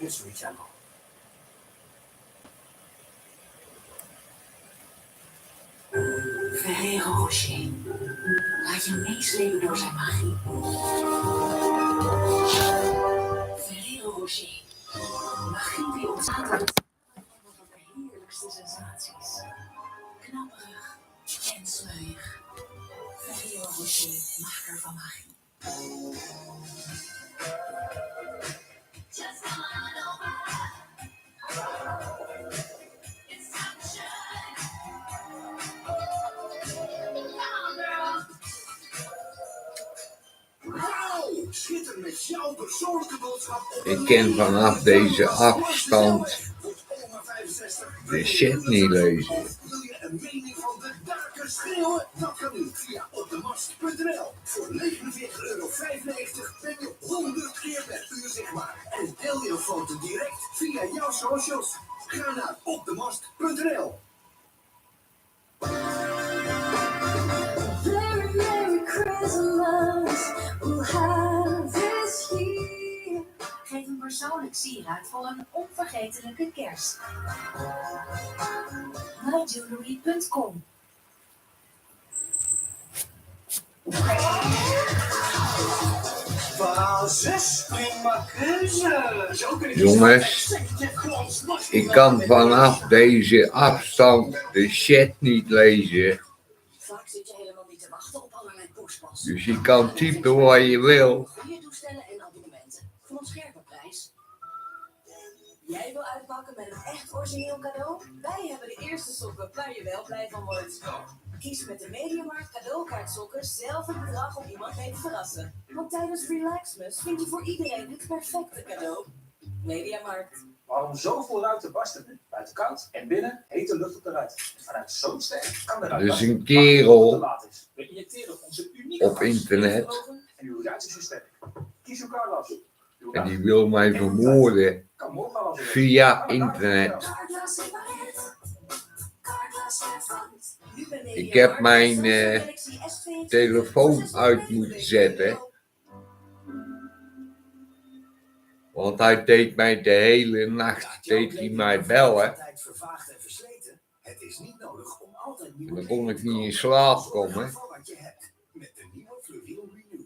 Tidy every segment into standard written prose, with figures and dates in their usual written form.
History Channel. Ferrero Rocher. Laat je meeslepen door zijn magie. Ferrero Rocher. Magie die ontstaat uit de heerlijkste sensaties. Knapperig en smeuig. Ferrero Rocher, maker van magie. Ik ken vanaf deze afstand de chat niet lezen. Wil je een mening van de daken schreeuwen? Dat kan nu via opdemast.nl. Voor €49,95 ben je 100 keer per uur zichtbaar. En deel je foto direct via jouw socials. Ga naar opdemast.nl. Very Merry Christmas, we'll have this year. Geef een persoonlijk sieraad voor een onvergetelijke kerst. myjewelry.com. Basis, prima keuze. Jongens, ik kan vanaf deze afstand de chat niet lezen. Vaak zit je helemaal niet te wachten op allerlei pushpas. Dus je kan typen wat je wil. Goede toestellen en abonnementen voor een scherpe prijs. Jij wil uitpakken met een echt origineel cadeau? Wij hebben de eerste sokken waar je wel blij van wordt. Kies met de Mediamarkt cadeaukaartsokken zelf het bedrag om iemand mee te verrassen. Want tijdens Relaxmas vind je voor iedereen het perfecte cadeau. Mediamarkt. Waarom zoveel ruiten barsten? Buiten koud en binnen hete lucht op de ruit. Vanuit zo'n sterk kan de ruit Dus barsten. een kerel Te laat is. We injecteren onze unieke op internet en uw ruit is zo sterk. Kies uw Carlos. en die wil mij vermoorden Kan morgen al als via internet. Ik heb mijn telefoon uit moeten zetten. Want hij deed mij de hele nacht bellen. Het is niet nodig om altijd En dan kon ik niet in slaap komen. Met de nieuwe Fluoriel Renew.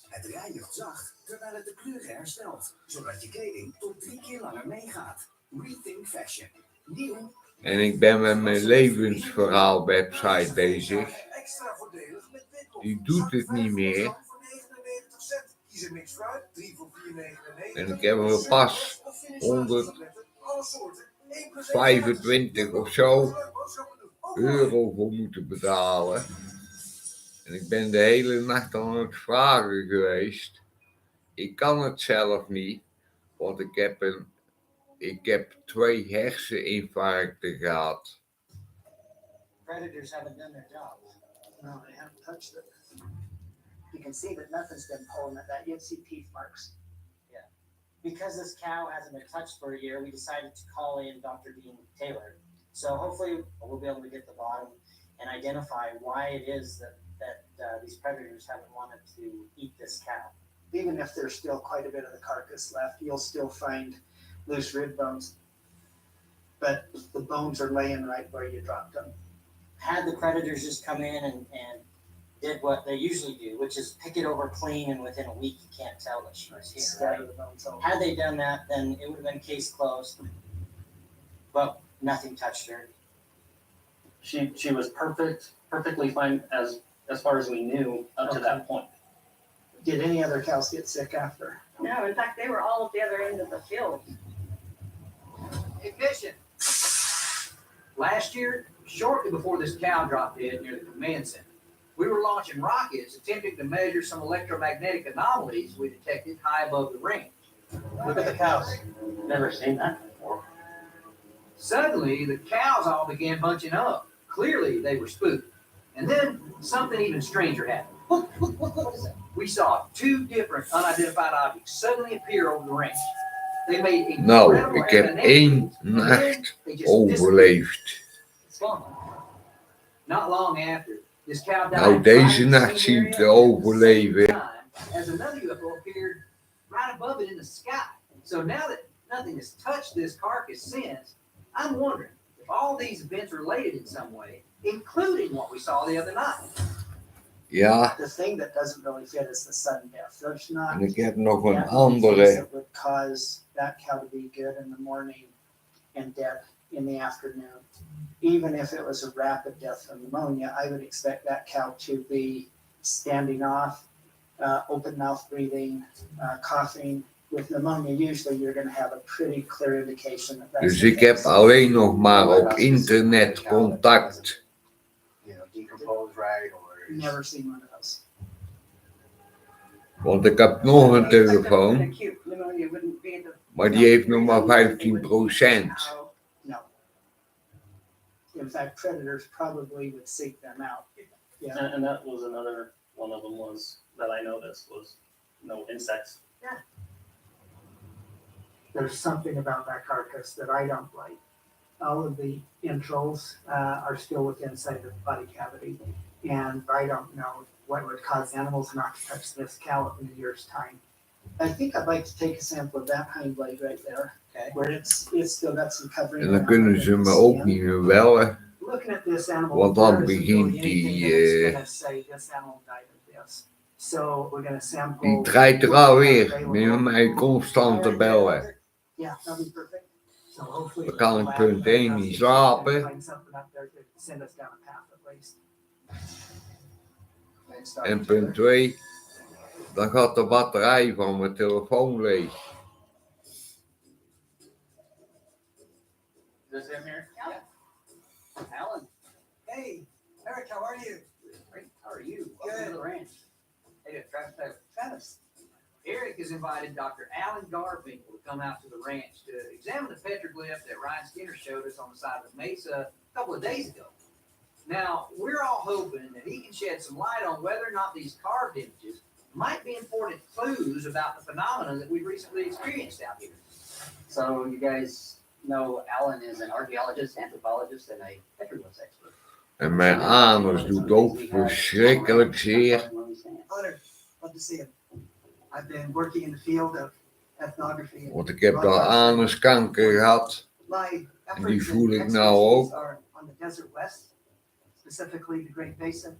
Het reinigt zacht terwijl het de kleuren herstelt, zodat je kleding tot 3 keer langer meegaat. Rethink Fashion. Nieuw. En ik ben met mijn levensverhaal website bezig. Extra voordelig met witbol. Die doet het niet meer. Voor 99 cent. Kies een mix fruit, 3 voor 4,99. En ik heb er pas 125 of zo euro voor moeten betalen. En ik ben de hele nacht aan het vragen geweest. Ik kan het zelf niet, want ik heb 2 herseninfarcten gehad. Predators haven't done their job. No, they haven't touched it. You can see that nothing's been pulling at that. You can see teeth marks. Yeah. Because this cow hasn't been touched for a year, we decided to call in Dr. Dean Taylor. So hopefully we'll be able to get to the bottom and identify why it is that these predators haven't wanted to eat this cow. Even if there's still quite a bit of the carcass left, you'll still find loose rib bones. But the bones are laying right where you dropped them. Had the predators just come in and did what they usually do, which is pick it over clean, and within a week you can't tell that she was here. Scatter Right? the bones over. Had they done that, then it would have been case closed. But nothing touched her. She was perfectly fine as far as we knew up to that point. Did any other cows get sick after? No, in fact, they were all at the other end of the field. Ignition. Last year, shortly before this cow dropped dead near the command center, we were launching rockets attempting to measure some electromagnetic anomalies we detected high above the range. Look at the cows. Never seen that before. Suddenly, the cows all began bunching up. Clearly, they were spooked. And then something even stranger happened. What is it? We saw 2 different unidentified objects suddenly appear over the range. They made Nou, incredible ik heb 1 nacht overleefd. It's gone. Not long after, this cow died. Nou, deze nacht zie ik te overleven. As another UFO appeared right above it in the sky. So now nothing has touched this carcass since. I'm wondering if all these events are related in some way, including what we saw the other night. Ja, The thing that doesn't really fit is the sudden death. There's not en ik heb nog yet een any things andere. that would cause that cow to be good in the morning and dead in the afternoon. Even if it was a rapid death from pneumonia, I would expect that cow to be standing off, open mouth breathing, coughing. With pneumonia, usually you're going to have a pretty clear indication that that's Dus the ik heb case. alleen nog maar op internet contact. You know, decompose right or. Never seen one of those. Want ik heb nog een telefoon, Acute pneumonia wouldn't be the. maar die heeft nog maar 15%. No. In fact, predators probably would seek them out. Yeah. And that was another one of them was that I noticed was no insects. There's something about that carcass that I don't like. All of the entrails are still within inside the body cavity, and I don't know what would cause animals not to touch this cow in a year's time. I think I'd like to take a sample of that hind leg right there, Okay. where it's still got some covering. En dan around kunnen it ze and me ook skin. niet meer bellen. Looking at this animal, Want dan there isn't begint really anything die, that's gonna say this animal died of this. So we're gonna sample. Die draait er alweer met mij constant te bellen. Yeah, that'll be perfect. So hopefully. Dan kan ik punt 1 niet slapen. Find something up there to send us down a path at least. En punt 2, dan gaat de batterij van mijn telefoon leeg. Is this him here? Yeah. Alan. Hey, Eric, how are you? Great. How are you? Welcome to the ranch. Hey, Travis Taylor. Travis. Eric has invited Dr. Alan Garfinkel to come out to the ranch to examine the petroglyph that Ryan Skinner showed us on the side of the mesa a couple of days ago. Now, we're all hoping that he can shed some light on whether or not these carved images might be important clues about the phenomena that we've recently experienced out here. So you guys know Alan is an archaeologist, anthropologist, and a petroglyphs expert. En mijn anus doet ook verschrikkelijk zeer. Honored. Love to see him. I've been working in the field of ethnography. Want ik heb al anuskanker gehad. My En die efforts voel and ik nou expertise ook. are on the desert west, specifically the Great Basin.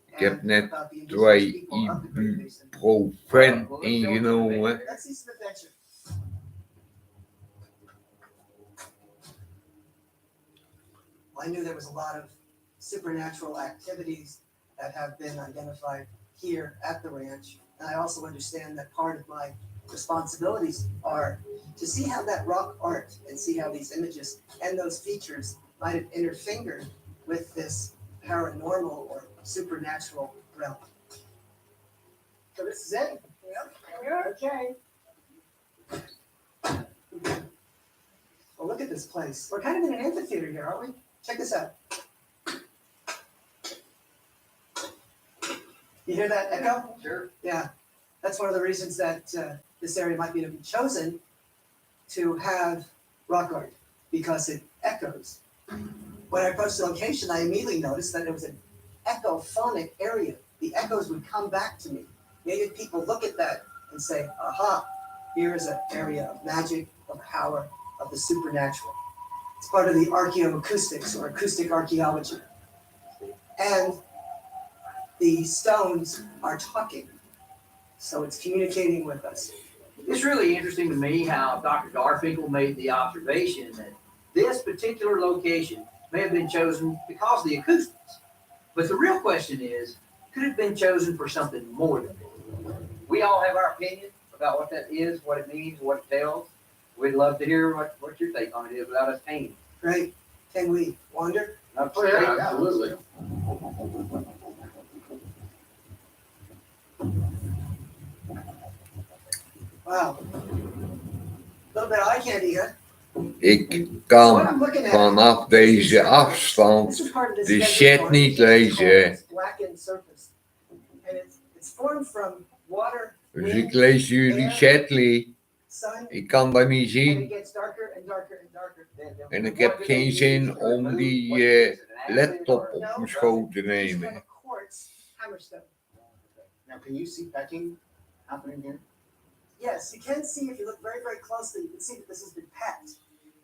Ik heb and net about the indigenous 2 people of the Great Basin. ibuprofen ingenomen. Let's see some adventure. Well, I knew there was a lot of supernatural activities that have been identified here at the ranch. And I also understand that part of my responsibilities are to see how that rock art and see how these images and those features might have interfingered with this paranormal or supernatural realm. So this is it. Okay. Well, look at this place. We're kind of in an amphitheater here, aren't we? Check this out. You hear that echo? Sure. Yeah. That's one of the reasons that this area might be chosen to have rock art, because it echoes. When I approached the location, I immediately noticed that it was an echophonic area. The echoes would come back to me. Maybe people look at that and say, aha, here is an area of magic, of power, of the supernatural. It's part of the archaeoacoustics or acoustic archaeology. And the stones are talking. So it's communicating with us. It's really interesting to me how Dr. Garfinkel made the observation that this particular location may have been chosen because of the acoustics. But the real question is, could it have been chosen for something more than that? We all have our opinion about what that is, what it means, what it tells. We'd love to hear what your take on it is without us painting. Right? Can we wander? Absolutely. Wow. A little bit of eye candy, huh? Ik kan vanaf deze afstand de chat niet lezen. Dus ik lees jullie chatly. Ik kan dat niet zien. En ik heb geen zin om die laptop op mijn schoot te nemen. Now, can you see pecking happening here? Yes, you can see if you look very, very closely, you can see that this has been packed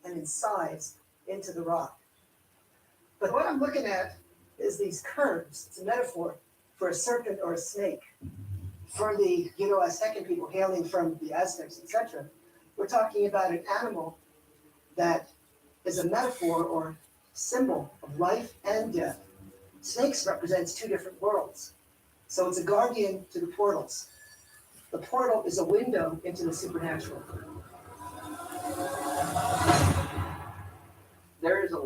and incised into the rock. But what I'm looking at is these curves. It's a metaphor for a serpent or a snake. For the Aztecan people hailing from the Aztecs, etc., we're talking about an animal that is a metaphor or symbol of life and death. Snakes represents two different worlds. So it's a guardian to the portals. The portal is a window into the supernatural. There is a